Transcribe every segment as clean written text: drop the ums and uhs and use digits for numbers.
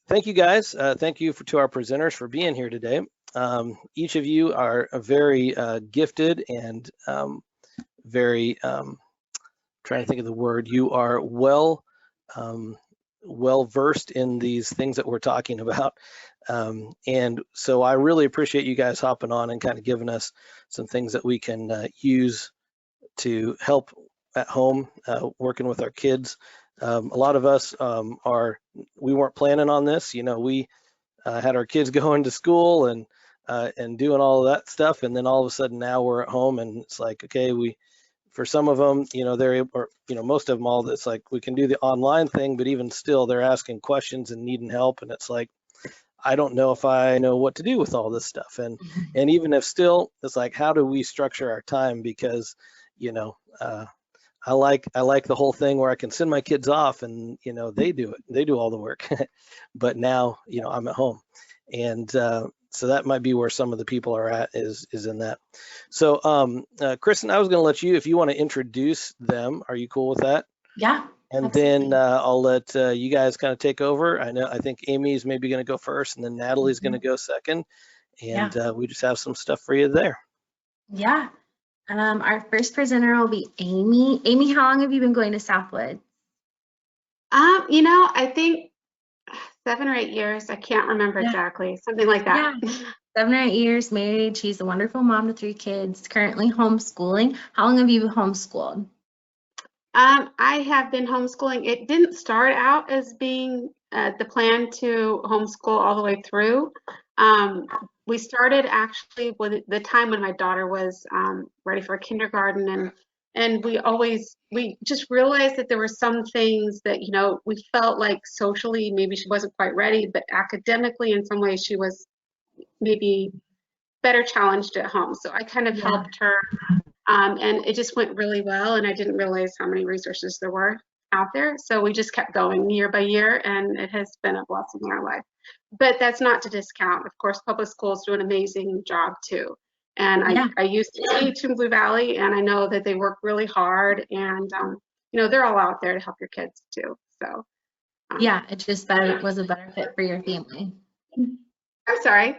Thank you guys. Thank you to our presenters for being here today. Each of you are very gifted and very, trying to think of the word, you are um, well versed in these things that we're talking about. And so I really appreciate you guys hopping on and kind of giving us some things that we can use to help at home, working with our kids. A lot of us we weren't planning on this. We had our kids going to school and doing all of that stuff, and then all of a sudden now we're at home, and it's like, okay, for some of them, they're able, or most of them, all it's like we can do the online thing, but even still, they're asking questions and needing help, and it's like, I don't know if I know what to do with all this stuff, and even if still, it's like, how do we structure our time? Because you know. I like the whole thing where I can send my kids off and they do all the work, but now I'm at home, and so that might be where some of the people are at is in that. So Kristen, I was going to let you, if you want to introduce them, are you cool with that? Yeah. And absolutely. then I'll let you guys kind of take over. I think Amy's maybe going to go first, and then Natalie's going to go second, and we just have some stuff for you there. Yeah. Our first presenter will be Amy. Amy, how long have you been going to Southwood? I think 7 or 8 years. I can't remember exactly. Something like that. Yeah. 7 or 8 years married. She's a wonderful mom to 3 kids, currently homeschooling. How long have you homeschooled? I have been homeschooling. It didn't start out as being the plan to homeschool all the way through. We started actually with the time when my daughter was ready for kindergarten, and we just realized that there were some things that we felt like socially maybe she wasn't quite ready, but academically in some ways she was maybe better challenged at home. So I kind of helped her, and it just went really well, and I didn't realize how many resources there were out there. So we just kept going year by year, and it has been a blessing in our life. But that's not to discount. Of course, public schools do an amazing job too. And I used to teach in Blue Valley, and I know that they work really hard, and they're all out there to help your kids too. So it just was a better fit for your family. I'm sorry.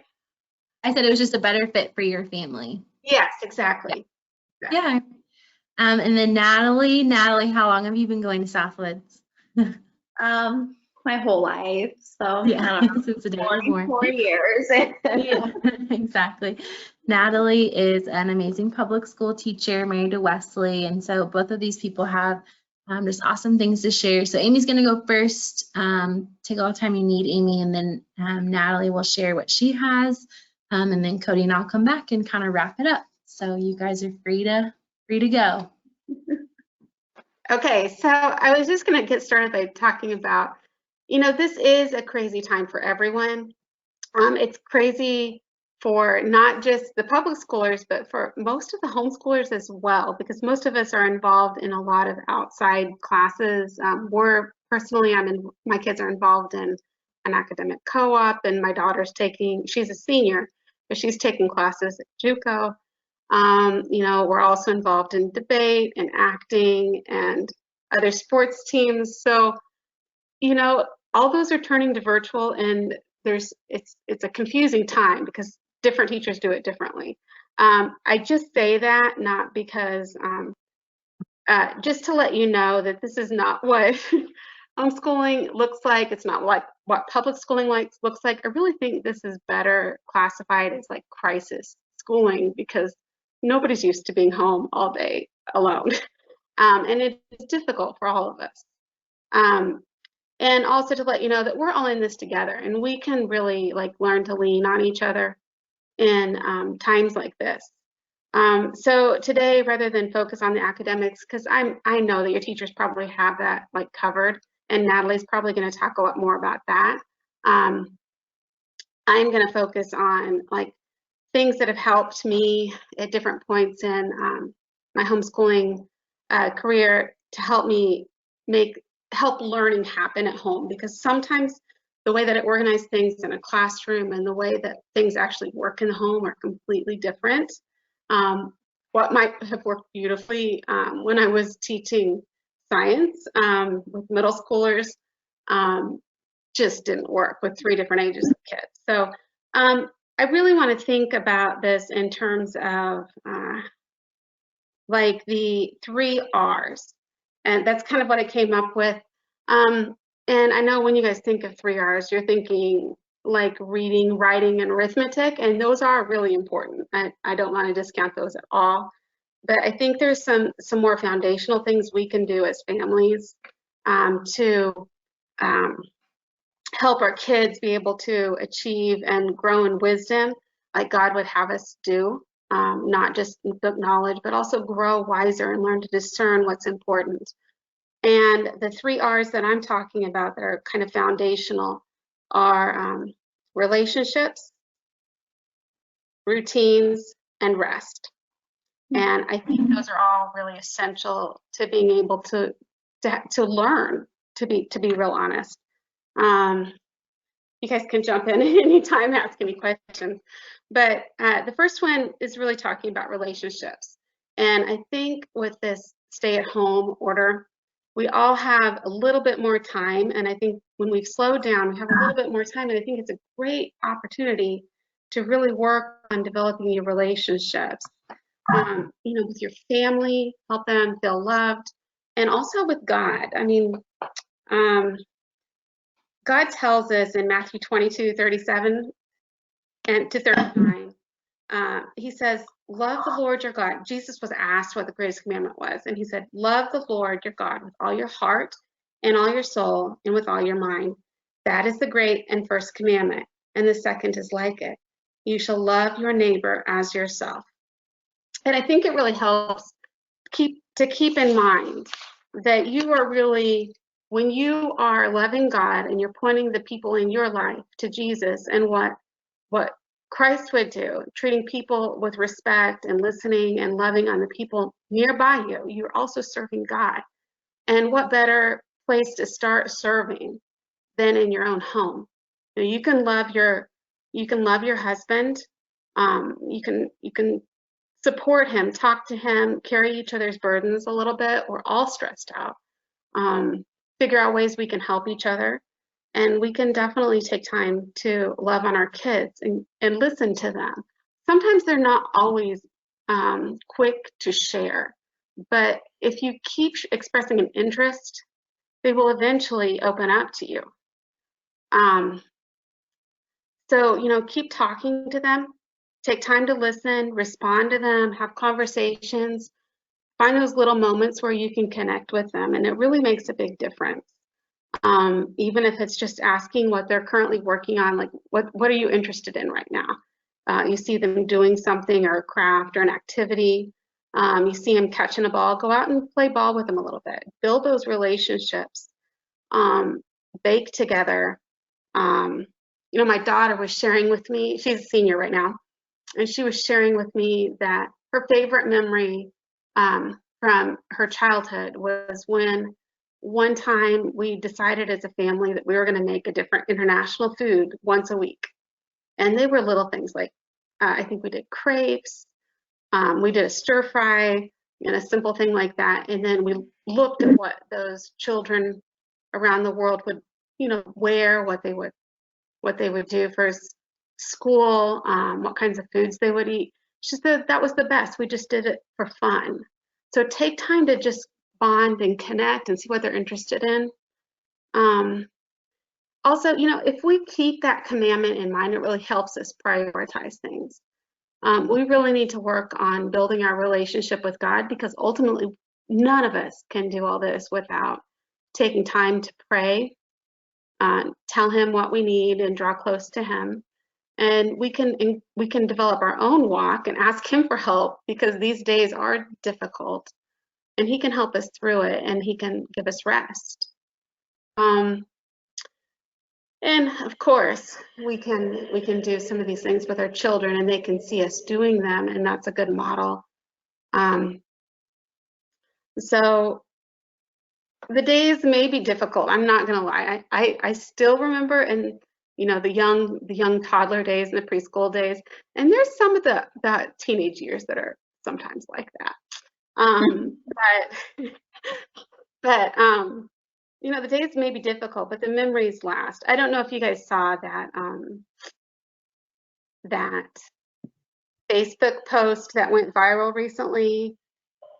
I said it was just a better fit for your family. Yes, exactly. Yeah. And then Natalie, how long have you been going to Southwoods? My whole life. So since the day I was born. 4 years. Yeah, exactly. Natalie is an amazing public school teacher, married to Wesley, and so both of these people have just awesome things to share. So Amy's going to go first. Take all the time you need, Amy, and then Natalie will share what she has, and then Cody and I'll come back and kind of wrap it up. So you guys are free to go. Okay, so I was just going to get started by talking about, this is a crazy time for everyone. It's crazy for not just the public schoolers, but for most of the homeschoolers as well, because most of us are involved in a lot of outside classes. My kids are involved in an academic co-op, and my daughter's she's a senior, but she's taking classes at JUCO. We're also involved in debate and acting and other sports teams. So, all those are turning to virtual, and it's a confusing time because different teachers do it differently. I just say that not because just to let you know that this is not what homeschooling looks like. It's not what public schooling looks like. I really think this is better classified as like crisis schooling because nobody's used to being home all day alone. And it's difficult for all of us. And also to let you know that we're all in this together, and we can really learn to lean on each other in times like this. So today, rather than focus on the academics, because I know that your teachers probably have that covered, and Natalie's probably going to talk a lot more about that. I'm going to focus on things that have helped me at different points in my homeschooling career to help me help learning happen at home, because sometimes the way that I organize things in a classroom and the way that things actually work in the home are completely different. What might have worked beautifully when I was teaching science with middle schoolers just didn't work with 3 different ages of kids. So I really want to think about this in terms of like the 3 R's. And that's kind of what I came up with. And I know when you guys think of 3 R's, you're thinking like reading, writing, and arithmetic, and those are really important. I don't want to discount those at all. But I think there's some more foundational things we can do as families to help our kids be able to achieve and grow in wisdom like God would have us do. Not just book knowledge, but also grow wiser and learn to discern what's important. And the 3 R's that I'm talking about that are kind of foundational are relationships, routines, and rest. And I think those are all really essential to being able to learn, to be real honest. You guys can jump in at any time, ask any questions. But the first one is really talking about relationships. And I think with this stay-at-home order, we all have a little bit more time. And I think when we've slowed down, we have a little bit more time. And I think it's a great opportunity to really work on developing your relationships. With your family, help them feel loved, and also with God. I mean, God tells us in Matthew 22:37 and to 39, he says, love the Lord your God. Jesus was asked what the greatest commandment was, and he said, love the Lord your God with all your heart and all your soul and with all your mind. That is the great and first commandment, and the second is like it. You shall love your neighbor as yourself. And I think it really helps keep in mind that you are really, when you are loving God and you're pointing the people in your life to Jesus and what Christ would do, treating people with respect and listening and loving on the people nearby you, you're also serving God. And what better place to start serving than in your own home? You can love your husband. You can support him, talk to him, carry each other's burdens a little bit. We're all stressed out. Figure out ways we can help each other. And we can definitely take time to love on our kids and listen to them. Sometimes they're not always quick to share, but if you keep expressing an interest, they will eventually open up to you. So, keep talking to them. Take time to listen, respond to them, have conversations, find those little moments where you can connect with them, and it really makes a big difference. Even if it's just asking what they're currently working on, like what are you interested in right now? You see them doing something or a craft or an activity. You see them catching a ball, go out and play ball with them a little bit. Build those relationships. Bake together. My daughter was sharing with me, she's a senior right now, and she was sharing with me that her favorite memory from her childhood was when one time we decided as a family that we were going to make a different international food once a week. And they were little things like, I think we did crepes, we did a stir fry, and a simple thing like that. And then we looked at what those children around the world would, wear, what they would do for school, what kinds of foods they would eat. She said that was the best. We just did it for fun. So take time to just bond and connect and see what they're interested in. Also, if we keep that commandment in mind, it really helps us prioritize things. We really need to work on building our relationship with God, because ultimately none of us can do all this without taking time to pray, tell him what we need and draw close to him. And we can develop our own walk and ask him for help, because these days are difficult, and he can help us through it, and he can give us rest. And of course, we can do some of these things with our children, and they can see us doing them, and that's a good model. So the days may be difficult. I'm not gonna lie. I still remember in the young toddler days and the preschool days, and there's some of the teenage years that are sometimes like that. But you know, the days may be difficult, but the memories last. I don't know if you guys saw that that Facebook post that went viral recently.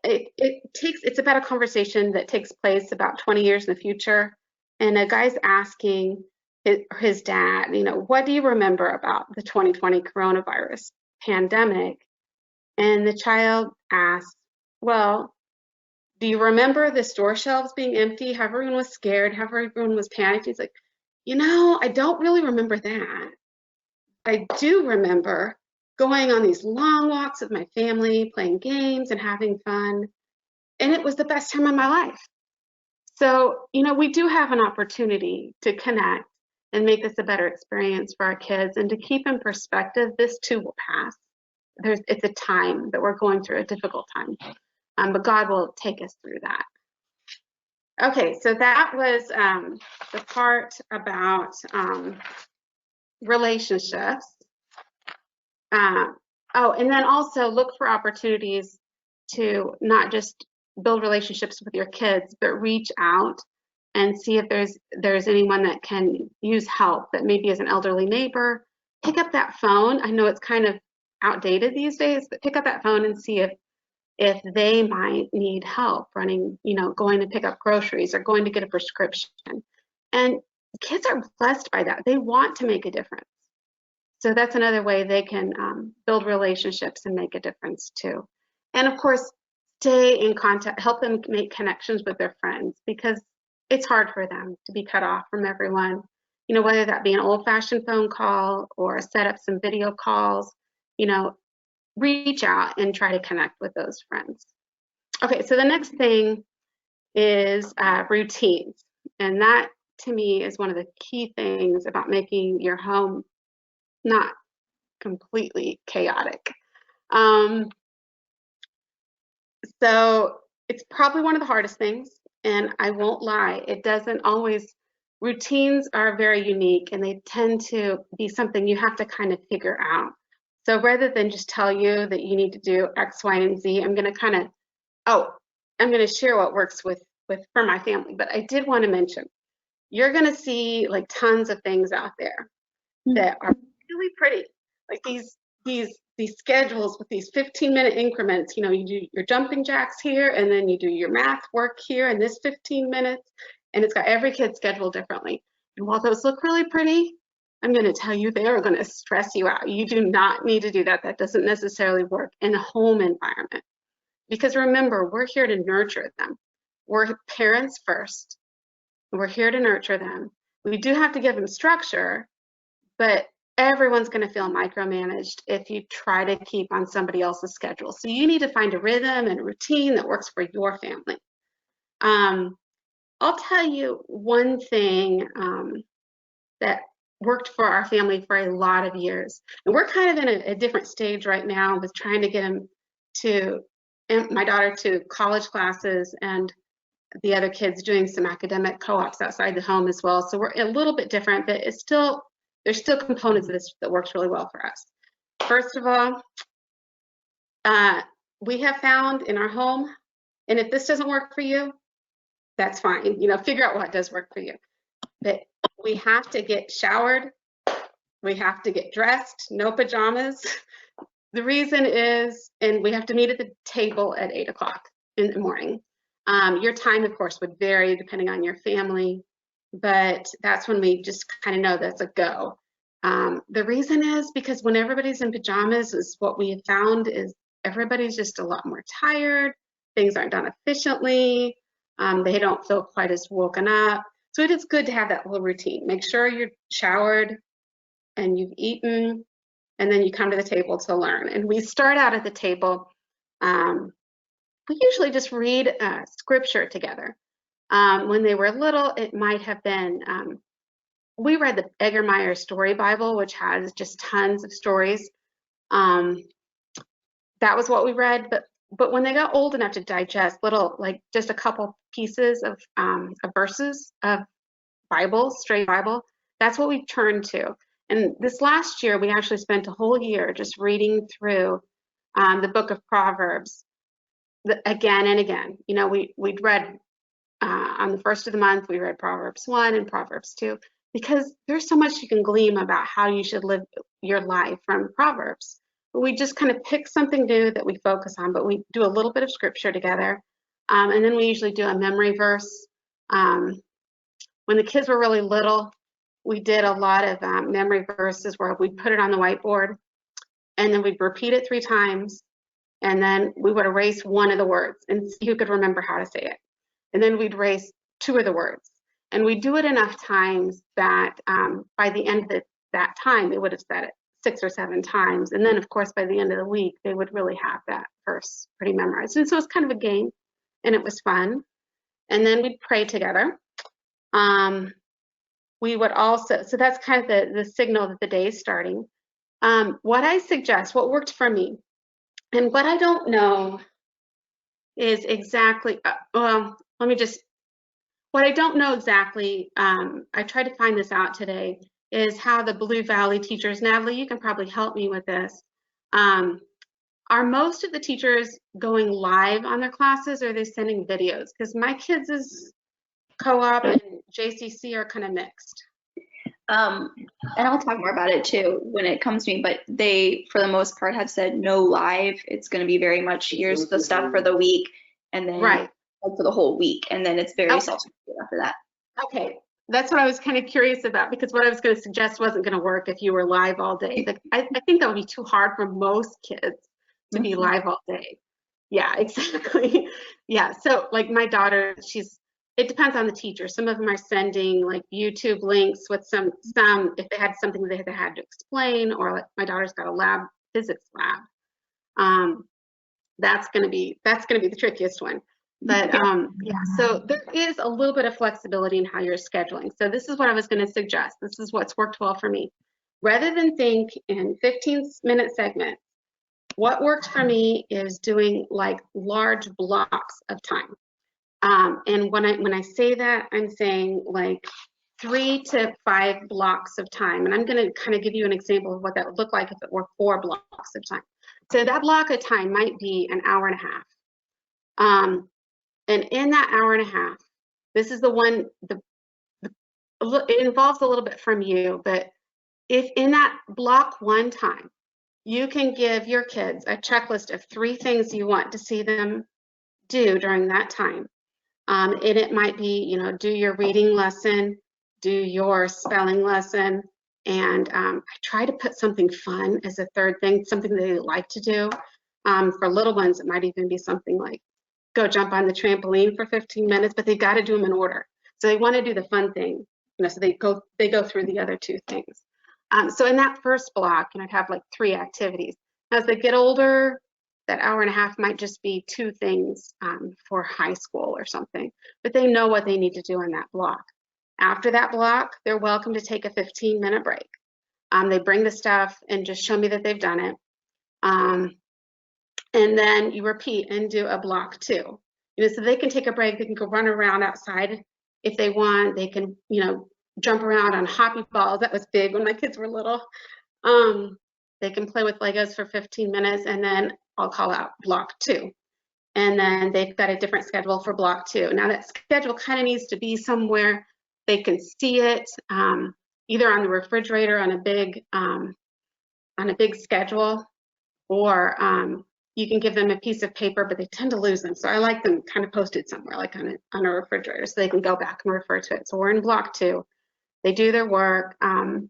It's about a conversation that takes place about 20 years in the future, and a guy's asking his dad, you know, what do you remember about the 2020 coronavirus pandemic? And the child asks, well, do you remember the store shelves being empty, how everyone was scared, how everyone was panicked? He's like, you know, I don't really remember that. I do remember going on these long walks with my family, playing games and having fun. And it was the best time of my life. So, you know, we do have an opportunity to connect and make this a better experience for our kids, and to keep in perspective, this too will pass. It's a time that we're going through, a difficult time, but God will take us through that. Okay, so that was the part about relationships. Oh, and then also look for opportunities to not just build relationships with your kids, but reach out and see if there's anyone that can use help, that maybe is an elderly neighbor. Pick up that phone. I know it's kind of outdated these days, but pick up that phone and see if they might need help running, you know, going to pick up groceries or going to get a prescription. And kids are blessed by that. They want to make a difference. So that's another way they can build relationships and make a difference too. And of course, stay in contact, help them make connections with their friends, because it's hard for them to be cut off from everyone. You know, whether that be an old-fashioned phone call or set up some video calls, you know, reach out and try to connect with those friends. Okay, so the next thing is routines. And that, to me, is one of the key things about making your home not completely chaotic. So it's probably one of the hardest things, and I won't lie, it doesn't always, routines are very unique, and they tend to be something you have to kind of figure out. So rather than just tell you that you need to do X, Y, and Z, I'm going to share what works with for my family. But I did want to mention, you're going to see like tons of things out there that are really pretty, like these schedules with these 15-minute increments. You know, you do your jumping jacks here, and then you do your math work here in this 15 minutes, and it's got every kid scheduled differently. And while those look really pretty, I'm going to tell you, they are going to stress you out. You do not need to do that. That doesn't necessarily work in a home environment. Because remember, we're here to nurture them. We're parents first. We're here to nurture them. We do have to give them structure, but everyone's going to feel micromanaged if you try to keep on somebody else's schedule. So you need to find a rhythm and a routine that works for your family. I'll tell you one thing that worked for our family for a lot of years. And we're kind of in a different stage right now with trying to get my daughter to college classes, and the other kids doing some academic co-ops outside the home as well. So we're a little bit different, but there's still components of this that works really well for us. First of all, we have found in our home, and if this doesn't work for you, that's fine. You know, figure out what does work for you. But we have to get showered. We have to get dressed, no pajamas. The reason is, and we have to meet at the table at 8 o'clock in the morning. Your time, of course, would vary depending on your family, but that's when we just kind of know that's a go. The reason is because when everybody's in pajamas, is what we have found is everybody's just a lot more tired. Things aren't done efficiently. They don't feel quite as woken up. So it is good to have that little routine. Make sure you're showered and you've eaten, and then you come to the table to learn. And we start out at the table. We usually just read scripture together. When they were little, it might have been, we read the Eggermeyer Story Bible, which has just tons of stories. That was what we read, but when they got old enough to digest little, like just a couple pieces of verses of Bible, straight Bible, that's what we turned to. And this last year, we actually spent a whole year just reading through the book of Proverbs again and again. You know, we'd read on the first of the month, we read Proverbs 1 and Proverbs 2, because there's so much you can glean about how you should live your life from Proverbs. But we just kind of pick something new that we focus on, but we do a little bit of scripture together. And then we usually do a memory verse. When the kids were really little, we did a lot of memory verses where we'd put it on the whiteboard, and then we'd repeat it 3 times, and then we would erase one of the words and see who could remember how to say it. And then we'd erase 2 of the words. And we'd do it enough times that by the end of that time, they would have said it 6 or 7 times. And then, of course, by the end of the week, they would really have that verse pretty memorized. And so it's kind of a game, and it was fun. And then we'd pray together. We would also, so that's kind of the signal that the day is starting. What I suggest, what worked for me, and what I don't know is exactly, well, let me just, what I don't know exactly, I tried to find this out today, is how the Blue Valley teachers, Natalie, you can probably help me with this. Are most of the teachers going live on their classes, or are they sending videos? Because my kids' co-op and JCC are kind of mixed. And I'll talk more about it too when it comes to me, but they, for the most part, have said no live. It's going to be very much, here's the stuff for the week, and then right for the whole week, and then it's very self-sufficient after that. Okay, that's what I was kind of curious about, because what I was going to suggest wasn't going to work if you were live all day. But I think that would be too hard for most kids to be live all day. Yeah, exactly. Yeah, so like my daughter, it depends on the teacher. Some of them are sending like YouTube links with some if they had something they had to explain, or like my daughter's got a physics lab. That's gonna be the trickiest one. But yeah, so there is a little bit of flexibility in how you're scheduling. So this is what I was going to suggest. This is what's worked well for me. Rather than think in 15-minute segments, what worked for me is doing like large blocks of time. And when I say that, I'm saying like 3 to 5 blocks of time. And I'm going to kind of give you an example of what that would look like if it were 4 blocks of time. So that block of time might be an hour and a half. And in that hour and a half, this is the one, it involves a little bit from you, but if in that block 1 time, you can give your kids a checklist of 3 things you want to see them do during that time. And it might be, do your reading lesson, do your spelling lesson, and I try to put something fun as a 3rd thing, something they like to do. For little ones, it might even be something like go jump on the trampoline for 15 minutes, but they've got to do them in order. So they want to do the fun thing, so they go through the other 2 things. So in that first block, I'd have like 3 activities. As they get older, that hour and a half might just be 2 things for high school or something, but they know what they need to do in that block. After that block, they're welcome to take a 15-minute break. They bring the stuff and just show me that they've done it. And then you repeat and do a block 2. So they can take a break, they can go run around outside if they want, they can, jump around on hoppy balls. That was big when my kids were little. They can play with Legos for 15 minutes, and then I'll call out block 2. And then they've got a different schedule for block 2. Now that schedule kind of needs to be somewhere they can see it, either on the refrigerator on a big schedule, or you can give them a piece of paper, but they tend to lose them. So I like them kind of posted somewhere, like on a refrigerator, so they can go back and refer to it. So we're in block 2. They do their work. And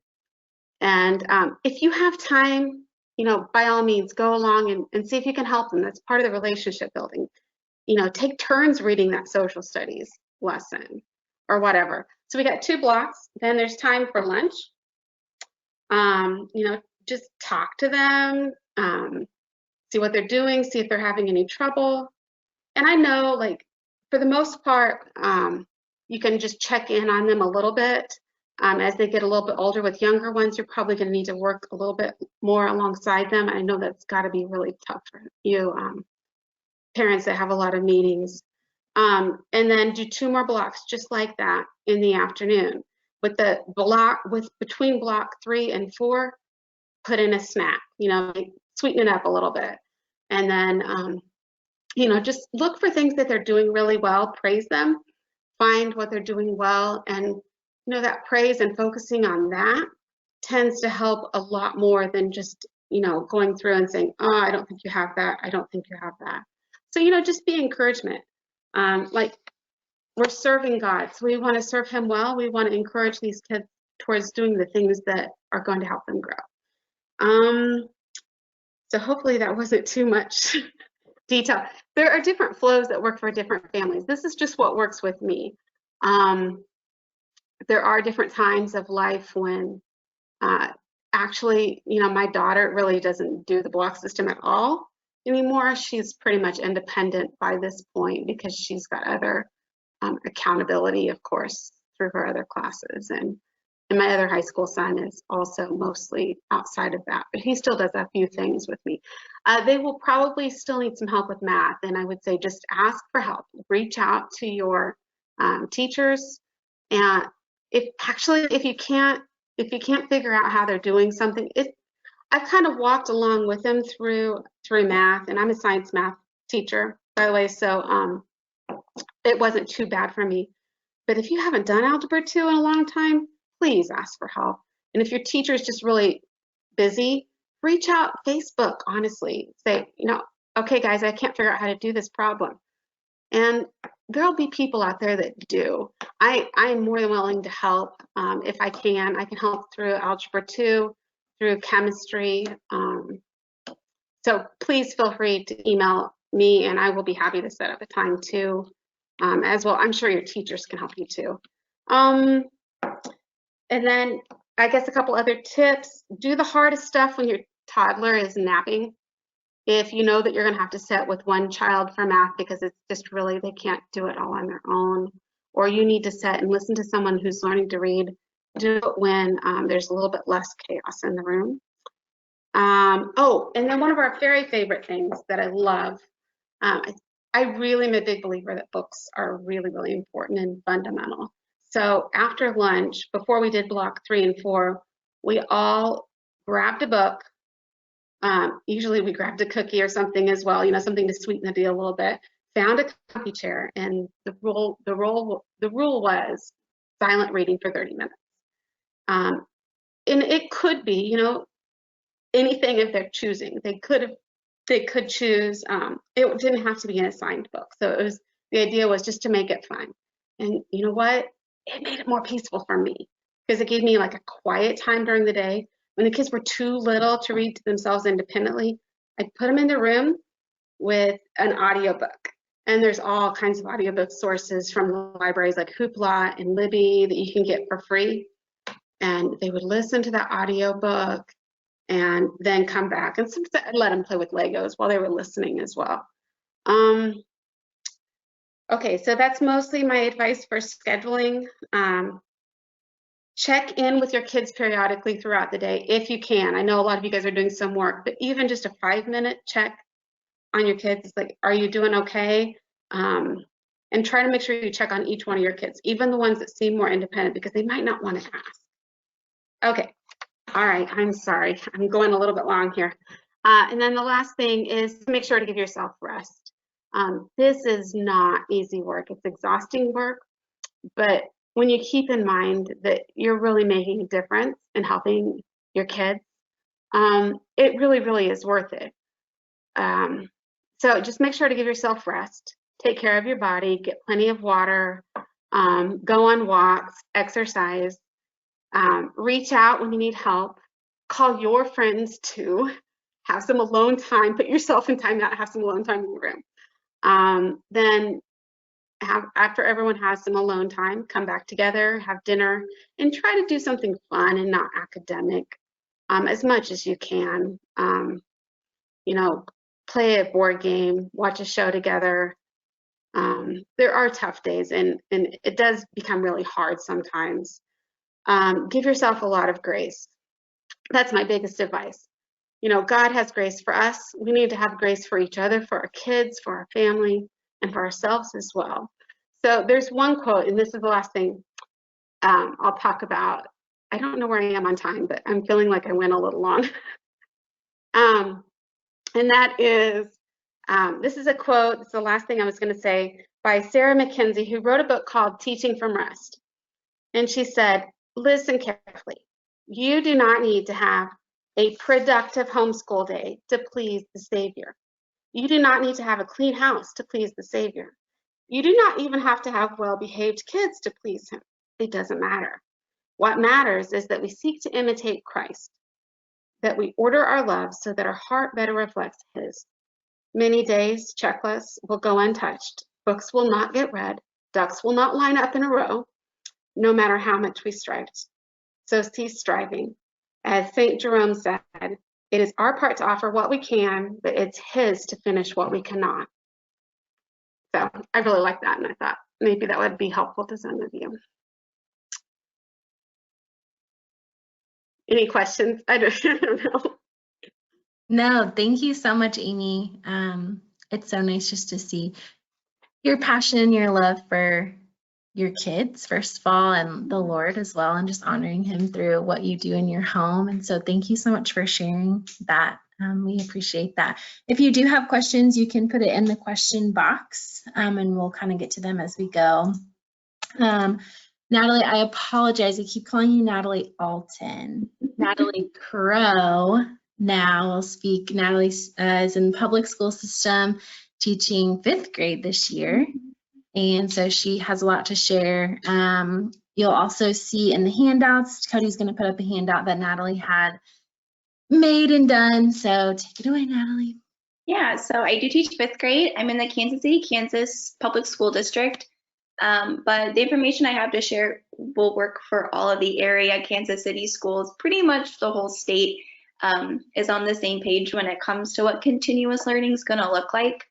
if you have time, by all means, go along and see if you can help them. That's part of the relationship building. Take turns reading that social studies lesson or whatever. So we got 2 blocks. Then there's time for lunch. Just talk to them. See what they're doing, see if they're having any trouble. And I know, like, for the most part, you can just check in on them a little bit. As they get a little bit older, with younger ones, you're probably going to need to work a little bit more alongside them. I know that's got to be really tough for you parents that have a lot of meetings. And then do 2 more blocks just like that in the afternoon. With the block, between block 3 and 4, put in a snack, sweeten it up a little bit. And then, just look for things that they're doing really well, praise them, find what they're doing well, and you know, that praise and focusing on that tends to help a lot more than just, you know, going through and saying, oh, I don't think you have that, I don't think you have that. So, you know, just be encouragement. Like, we're serving God, so we want to serve him well. We want to encourage these kids towards doing the things that are going to help them grow. So hopefully that wasn't too much detail. There are different flows that work for different families. This is just what works with me. There are different times of life when actually, you know, my daughter really doesn't do the block system at all anymore. She's pretty much independent by this point because she's got other accountability, of course, through her other classes. And my other high school son is also mostly outside of that, but he still does a few things with me. They will probably still need some help with math, and I would say just ask for help. Reach out to your teachers, and if you can't figure out how they're doing something, I've kind of walked along with them through math, and I'm a science math teacher, by the way, so it wasn't too bad for me. But if you haven't done Algebra 2 in a long time, please ask for help. And if your teacher is just really busy, reach out Facebook, honestly. Say, you know, okay, guys, I can't figure out how to do this problem. And there'll be people out there that do. I'm more than willing to help if I can. I can help through Algebra 2, through chemistry. So please feel free to email me, and I will be happy to set up a time too. As well, I'm sure your teachers can help you too. And then I guess a couple other tips. Do the hardest stuff when your toddler is napping. If you know that you're gonna have to sit with one child for math because it's just really, they can't do it all on their own, or you need to sit and listen to someone who's learning to read, do it when there's a little bit less chaos in the room. Oh, and then one of our very favorite things that I love, I really am a big believer that books are really, really important and fundamental. So after lunch, before we did block 3 and 4, we all grabbed a book. Usually we grabbed a cookie or something as well, you know, something to sweeten the deal a little bit. Found a coffee chair, and the rule was silent reading for 30 minutes. And it could be, you know, anything if they're choosing. They could choose. It didn't have to be an assigned book. So it was, the idea was just to make it fun. And you know what? It made it more peaceful for me because it gave me like a quiet time during the day. When the kids were too little to read to themselves independently, I'd put them in the room with an audiobook. And there's all kinds of audiobook sources from libraries like Hoopla and Libby that you can get for free. And they would listen to that audiobook and then come back. And sometimes I'd let them play with Legos while they were listening as well. Okay, so that's mostly my advice for scheduling. Check in with your kids periodically throughout the day if you can. I know a lot of you guys are doing some work, but even just a 5-minute check on your kids, like, are you doing okay? And try to make sure you check on each one of your kids, even the ones that seem more independent, because they might not want to ask. Okay, all right, I'm sorry. I'm going a little bit long here. And then the last thing is make sure to give yourself rest. This is not easy work. It's exhausting work, but when you keep in mind that you're really making a difference in helping your kids, it really, really is worth it. So just make sure to give yourself rest, take care of your body, get plenty of water, go on walks, exercise, reach out when you need help, call your friends too, have some alone time, put yourself in time out, have some alone time in your room. Then after everyone has some alone time, come back together, have dinner, and try to do something fun and not academic as much as you can. You know, play a board game, watch a show together. There are tough days, and it does become really hard sometimes. Give yourself a lot of grace. That's my biggest advice. You know, God has grace for us. We need to have grace for each other, for our kids, for our family, and for ourselves as well. So there's one quote, and this is the last thing I'll talk about. I don't know where I am on time, but I'm feeling like I went a little long. And that is, this is a quote. It's the last thing I was going to say, by Sarah McKenzie, who wrote a book called Teaching from Rest. And she said, listen carefully. You do not need to have a productive homeschool day to please the Savior. You do not need to have a clean house to please the Savior. You do not even have to have well-behaved kids to please him. It doesn't matter. What matters is that we seek to imitate Christ, that we order our lives so that our heart better reflects his. Many days, checklists will go untouched. Books will not get read. Ducks will not line up in a row, no matter how much we strive. So cease striving. As St. Jerome said, it is our part to offer what we can, but it's his to finish what we cannot. So I really like that, and I thought maybe that would be helpful to some of you. Any questions? I don't know. No, thank you so much, Amy. It's so nice just to see your passion, your love for your kids, first of all, and the Lord as well, and just honoring him through what you do in your home. And so thank you so much for sharing that. We appreciate that. If you do have questions, you can put it in the question box, and we'll kind of get to them as we go. Natalie, I apologize. I keep calling you Natalie Alton. Natalie Crow now will speak. Natalie is in the public school system teaching 5th grade this year. And so she has a lot to share. You'll also see in the handouts, Cody's going to put up a handout that Natalie had made and done. So take it away, Natalie. Yeah, so I do teach 5th grade. I'm in the Kansas City, Kansas Public School District. But the information I have to share will work for all of the area Kansas City schools. Pretty much the whole state is on the same page when it comes to what continuous learning is going to look like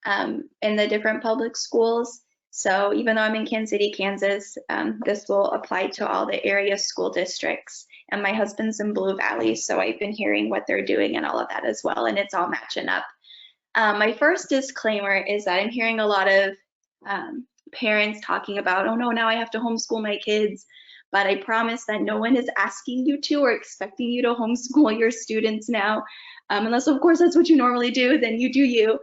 in the different public schools. So even though I'm in Kansas City, Kansas, this will apply to all the area school districts. And my husband's in Blue Valley, so I've been hearing what they're doing and all of that as well, and it's all matching up. My first disclaimer is that I'm hearing a lot of parents talking about, oh no, now I have to homeschool my kids. But I promise that no one is asking you to or expecting you to homeschool your students now. Unless, of course, that's what you normally do, then you do you.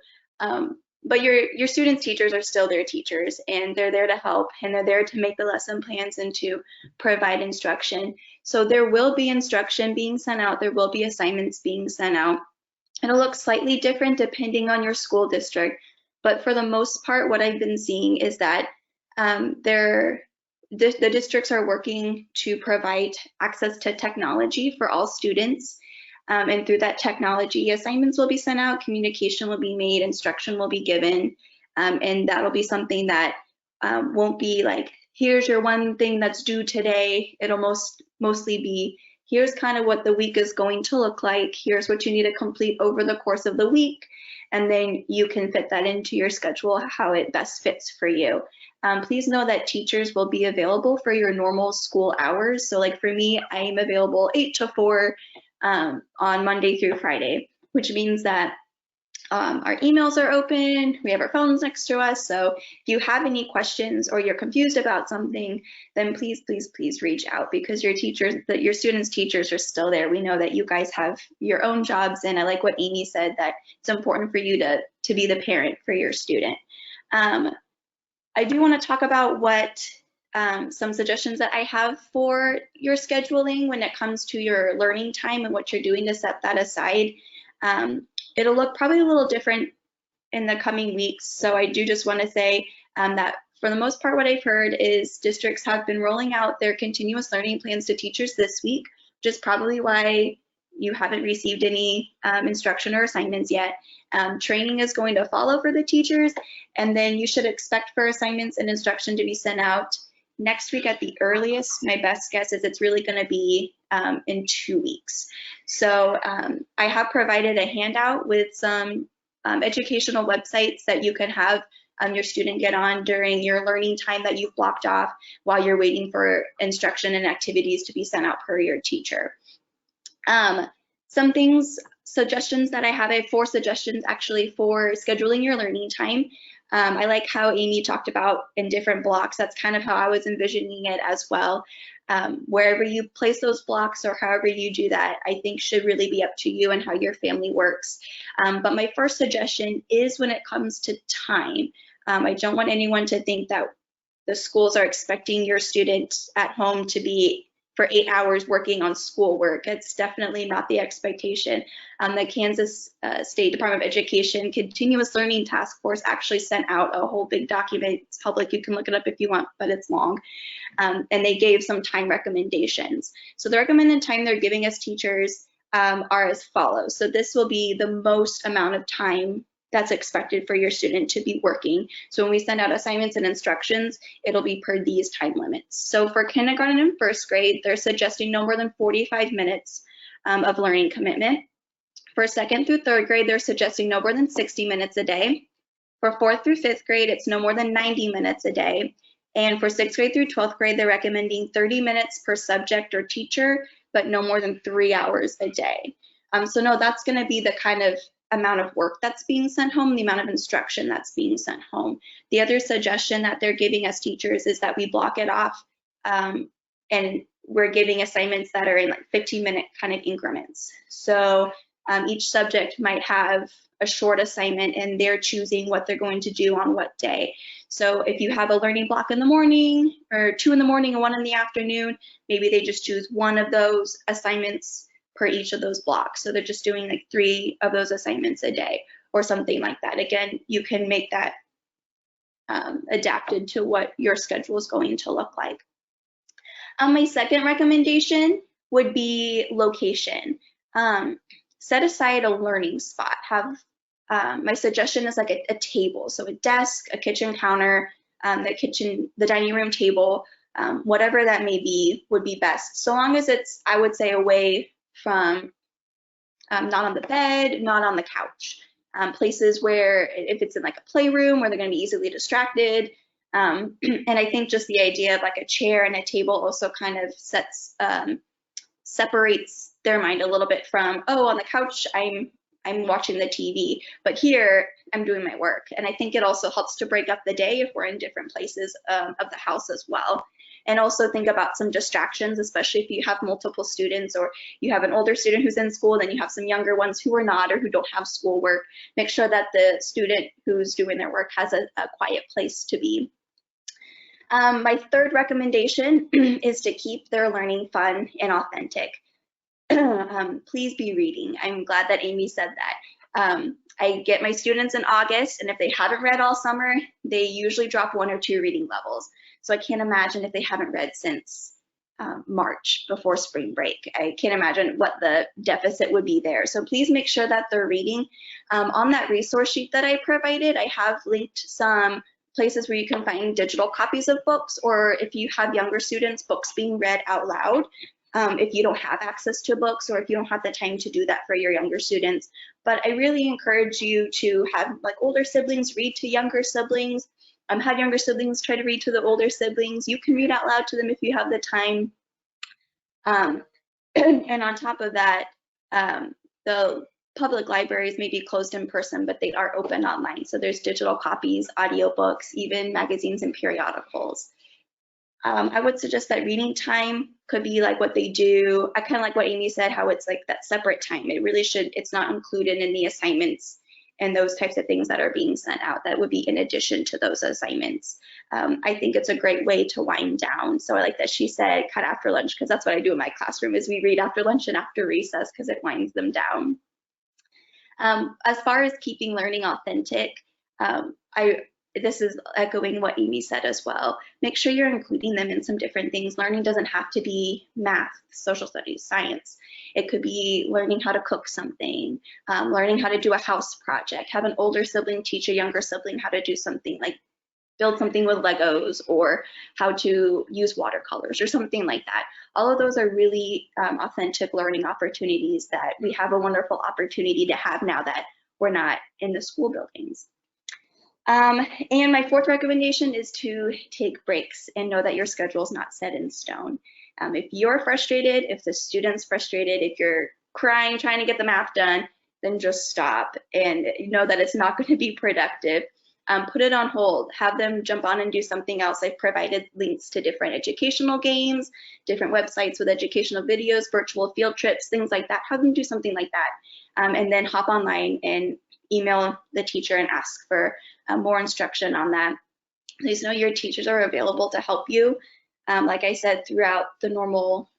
But your students' teachers are still their teachers, and they're there to help, and they're there to make the lesson plans and to provide instruction. So there will be instruction being sent out. There will be assignments being sent out. It'll look slightly different depending on your school district. But for the most part, what I've been seeing is that the districts are working to provide access to technology for all students. And through that technology, assignments will be sent out, communication will be made, instruction will be given. And that'll be something that won't be like, here's your one thing that's due today. It'll mostly be, here's kind of what the week is going to look like. Here's what you need to complete over the course of the week. And then you can fit that into your schedule, how it best fits for you. Please know that teachers will be available for your normal school hours. So like for me, I am available 8 to 4 on Monday through Friday, which means that our emails are open, we have our phones next to us. So if you have any questions or you're confused about something, then please, please, please reach out, because your teachers, your students' teachers are still there. We know that you guys have your own jobs, and I like what Amy said, that it's important for you to be the parent for your student. I do want to talk about what some suggestions that I have for your scheduling when it comes to your learning time and what you're doing to set that aside. It'll look probably a little different in the coming weeks. So I do just want to say that for the most part, what I've heard is districts have been rolling out their continuous learning plans to teachers this week, which is probably why you haven't received any instruction or assignments yet. Training is going to follow for the teachers, and then you should expect for assignments and instruction to be sent out next week at the earliest. My best guess is it's really going to be in 2 weeks. So I have provided a handout with some educational websites that you can have your student get on during your learning time that you've blocked off while you're waiting for instruction and activities to be sent out per your teacher. Some suggestions that I have 4 suggestions actually for scheduling your learning time. I like how Amy talked about in different blocks. That's kind of how I was envisioning it as well. Wherever you place those blocks or however you do that, I think should really be up to you and how your family works. But my first suggestion is when it comes to time. I don't want anyone to think that the schools are expecting your student at home to be for 8 hours working on schoolwork. It's definitely not the expectation. The Kansas State Department of Education Continuous Learning Task Force actually sent out a whole big document. It's public, you can look it up if you want, but it's long. And they gave some time recommendations. So the recommended time they're giving us teachers are as follows. So this will be the most amount of time that's expected for your student to be working. So when we send out assignments and instructions, it'll be per these time limits. So for kindergarten and first grade, they're suggesting no more than 45 minutes of learning commitment. For second through third grade, they're suggesting no more than 60 minutes a day. For fourth through fifth grade, it's no more than 90 minutes a day. And for sixth grade through 12th grade, they're recommending 30 minutes per subject or teacher, but no more than 3 hours a day. So no, that's gonna be the kind of amount of work that's being sent home, the amount of instruction that's being sent home. The other suggestion that they're giving us teachers is that we block it off and we're giving assignments that are in like 15-minute kind of increments. So each subject might have a short assignment and they're choosing what they're going to do on what day. So if you have a learning block in the morning or 2 in the morning and 1 in the afternoon, maybe they just choose 1 of those assignments per each of those blocks. So they're just doing like 3 of those assignments a day or something like that. Again, you can make that adapted to what your schedule is going to look like. My second recommendation would be location. Set aside a learning spot. Have my suggestion is like a table, so a desk, a kitchen counter, the dining room table, whatever that may be would be best. So long as it's, I would say, away from not on the bed, not on the couch. Places where if it's in like a playroom where they're going to be easily distracted. And I think just the idea of like a chair and a table also kind of separates their mind a little bit from, oh, on the couch I'm watching the TV, but here I'm doing my work. And I think it also helps to break up the day if we're in different places of the house as well. And also think about some distractions, especially if you have multiple students or you have an older student who's in school, then you have some younger ones who are not or who don't have schoolwork. Make sure that the student who's doing their work has a quiet place to be. My third recommendation is to keep their learning fun and authentic. Please be reading. I'm glad that Amy said that. I get my students in August, and if they haven't read all summer, they usually drop 1 or 2 reading levels. So I can't imagine if they haven't read since March before spring break. I can't imagine what the deficit would be there. So please make sure that they're reading. On that resource sheet that I provided, I have linked some places where you can find digital copies of books, or if you have younger students, books being read out loud. If you don't have access to books or if you don't have the time to do that for your younger students. But I really encourage you to have like older siblings read to younger siblings, have younger siblings try to read to the older siblings. You can read out loud to them if you have the time. And on top of that, the public libraries may be closed in person, but they are open online. So there's digital copies, audiobooks, even magazines and periodicals. I would suggest that reading time could be like what they do. I kind of like what Amy said, how it's like that separate time. It really should, it's not included in the assignments and those types of things that are being sent out. That would be in addition to those assignments. I think it's a great way to wind down. So I like that she said cut after lunch, because that's what I do in my classroom is we read after lunch and after recess because it winds them down. As far as keeping learning authentic, this is echoing what Amy said as well. Make sure you're including them in some different things. Learning doesn't have to be math, social studies, science. It could be learning how to cook something, learning how to do a house project, have an older sibling teach a younger sibling how to do something like build something with Legos or how to use watercolors or something like that. All of those are really authentic learning opportunities that we have a wonderful opportunity to have now that we're not in the school buildings. And my fourth recommendation is to take breaks and know that your schedule is not set in stone. If you're frustrated, if the student's frustrated, if you're crying trying to get the math done, then just stop and know that it's not going to be productive. Put it on hold, have them jump on and do something else. I've provided links to different educational games, different websites with educational videos, virtual field trips, things like that. Have them do something like that. And then hop online and email the teacher and ask for more instruction on that. Please know your teachers are available to help you, like I said, throughout the normal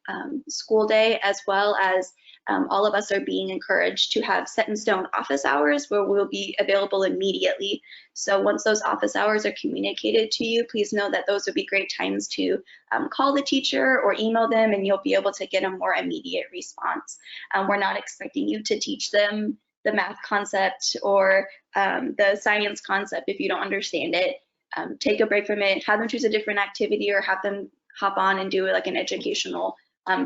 school day, as well as all of us are being encouraged to have set in stone office hours where we'll be available immediately. So once those office hours are communicated to you, please know that those would be great times to call the teacher or email them, and you'll be able to get a more immediate response. We're not expecting you to teach them the math concept or the science concept if you don't understand it. Take a break from it, have them choose a different activity, or have them hop on and do like an educational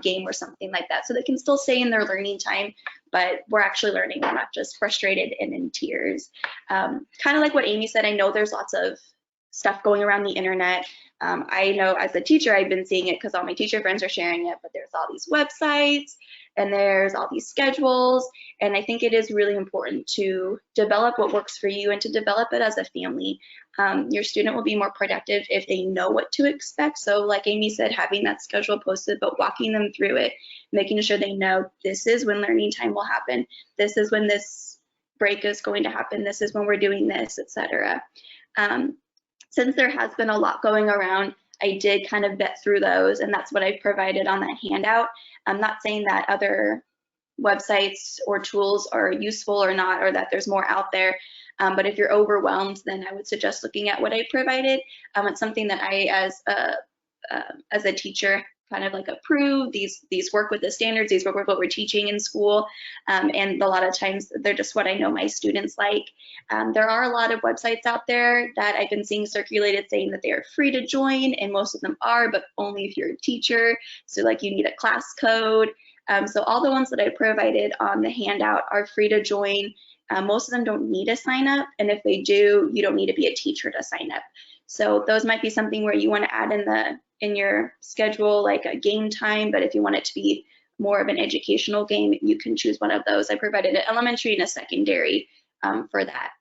game or something like that, so they can still stay in their learning time, but we're actually learning. We're not just frustrated and in tears. Kind of like what Amy said, I know there's lots of stuff going around the internet. I know as a teacher, I've been seeing it because all my teacher friends are sharing it, but there's all these websites and there's all these schedules. And I think it is really important to develop what works for you and to develop it as a family. Your student will be more productive if they know what to expect. So like Amy said, having that schedule posted, but walking them through it, making sure they know this is when learning time will happen. This is when this break is going to happen. This is when we're doing this, etc. Since there has been a lot going around, I did kind of vet through those, and that's what I've provided on that handout. I'm not saying that other websites or tools are useful or not, or that there's more out there, but if you're overwhelmed, then I would suggest looking at what I provided. It's something that I, as a teacher, kind of like approve. These work with the standards, these work with what we're teaching in school, and a lot of times they're just what I know my students like. There are a lot of websites out there that I've been seeing circulated saying that they are free to join, and most of them are, but only if you're a teacher. So like you need a class code. So all the ones that I provided on the handout are free to join. Most of them don't need to sign up, and if they do, you don't need to be a teacher to sign up. So those might be something where you want to add in your schedule, like a game time, but if you want it to be more of an educational game, you can choose one of those. I provided an elementary and a secondary for that.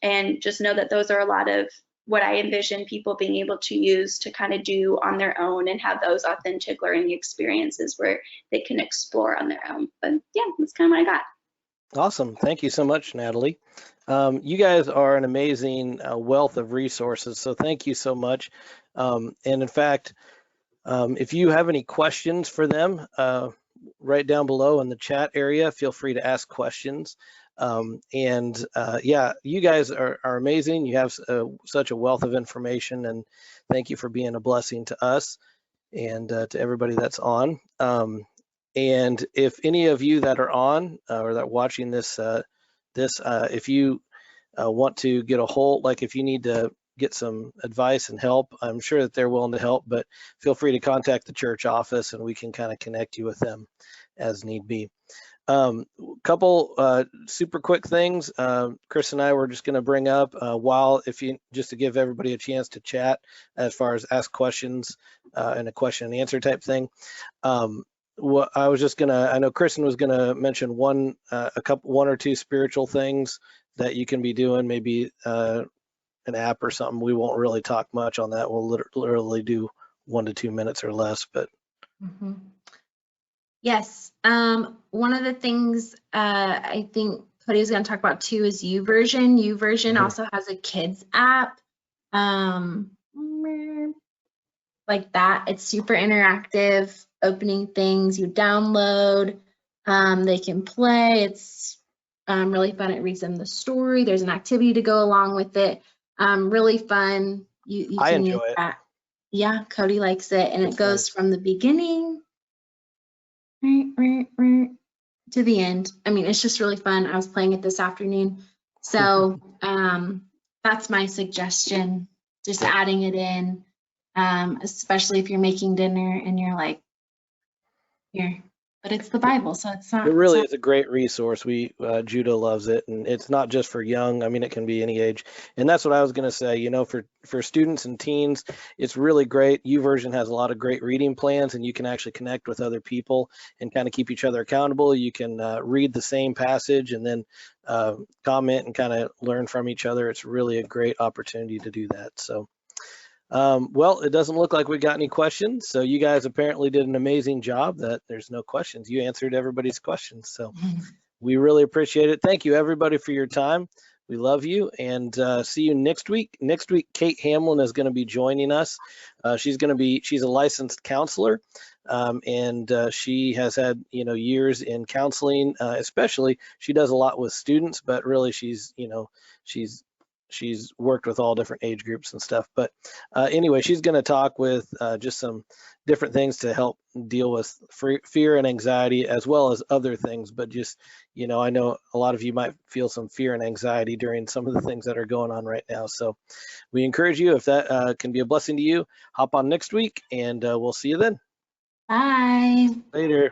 And just know that those are a lot of what I envision people being able to use to kind of do on their own and have those authentic learning experiences where they can explore on their own. But yeah, that's kind of what I got. Awesome. Thank you so much, Natalie. You guys are an amazing wealth of resources, so thank you so much. And in fact, if you have any questions for them, right down below in the chat area, feel free to ask questions. Yeah, you guys are amazing. You have such a wealth of information, and thank you for being a blessing to us and to everybody that's on. And if any of you that are on or that are watching this, if you want to get a hold, like if you need to get some advice and help, I'm sure that they're willing to help, but feel free to contact the church office and we can kind of connect you with them as need be. Couple super quick things Chris and I were just going to bring up just to give everybody a chance to chat as far as ask questions and a question and answer type thing. What I was just gonna, I know Kristen was gonna mention one or two spiritual things that you can be doing, maybe an app or something. We won't really talk much on that. We'll literally do 1 to 2 minutes or less, but. Mm-hmm. Yes, one of the things I think Cody was going to talk about too is YouVersion. YouVersion also has a kids app like that. It's super interactive, opening things you download. They can play. It's really fun. It reads them the story. There's an activity to go along with it. Really fun. You I can enjoy use it. that. Yeah, Cody likes it, and It's it goes from the beginning to the end. I mean, it's just really fun. I was playing it this afternoon. So that's my suggestion, just adding it in, especially if you're making dinner and you're like, here. But it's the Bible, so it's not. It really is a great resource. Judah loves it, and it's not just for young. I mean, it can be any age. And that's what I was going to say, you know, for students and teens, it's really great. YouVersion has a lot of great reading plans, and you can actually connect with other people and kind of keep each other accountable. You can read the same passage and then comment and kind of learn from each other. It's really a great opportunity to do that. So. Well, it doesn't look like we got any questions. So you guys apparently did an amazing job that there's no questions. You answered everybody's questions. So we really appreciate it. Thank you everybody for your time. We love you, and see you next week. Next week, Kate Hamlin is going to be joining us. She's a licensed counselor, and she has had, years in counseling. Especially, she does a lot with students, but really, she's worked with all different age groups and stuff. But anyway, she's going to talk with just some different things to help deal with fear and anxiety, as well as other things. But just, I know a lot of you might feel some fear and anxiety during some of the things that are going on right now. So we encourage you, if that can be a blessing to you, hop on next week, and we'll see you then. Bye. Later.